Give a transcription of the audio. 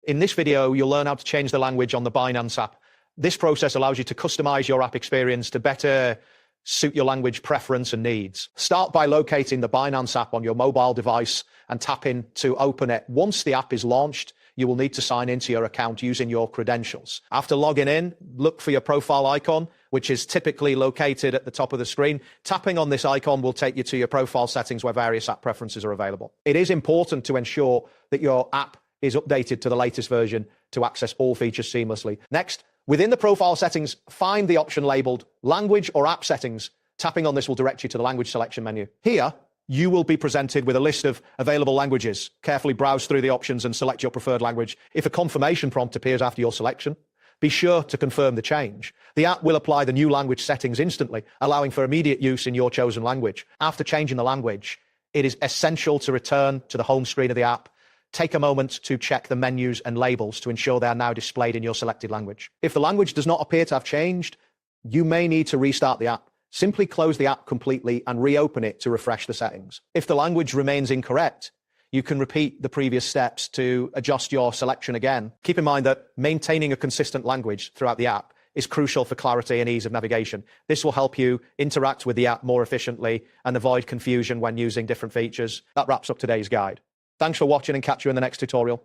In this video, you'll learn how to change the language on the Binance app. This process allows you to customize your app experience to better suit your language preference and needs. Start by locating the Binance app on your mobile device and tap in to open it. Once the app is launched, you will need to sign into your account using your credentials. After logging in, look for your profile icon, which is typically located at the top of the screen. Tapping on this icon will take you to your profile settings where various app preferences are available. It is important to ensure that your app is updated to the latest version to access all features seamlessly. Next, within the profile settings, find the option labeled Language or App Settings. Tapping on this will direct you to the language selection menu. Here, you will be presented with a list of available languages. Carefully browse through the options and select your preferred language. If a confirmation prompt appears after your selection, be sure to confirm the change. The app will apply the new language settings instantly, allowing for immediate use in your chosen language. After changing the language, it is essential to return to the home screen of the app. Take a moment to check the menus and labels to ensure they are now displayed in your selected language. If the language does not appear to have changed, you may need to restart the app. Simply close the app completely and reopen it to refresh the settings. If the language remains incorrect, you can repeat the previous steps to adjust your selection again. Keep in mind that maintaining a consistent language throughout the app is crucial for clarity and ease of navigation. This will help you interact with the app more efficiently and avoid confusion when using different features. That wraps up today's guide. Thanks for watching and catch you in the next tutorial.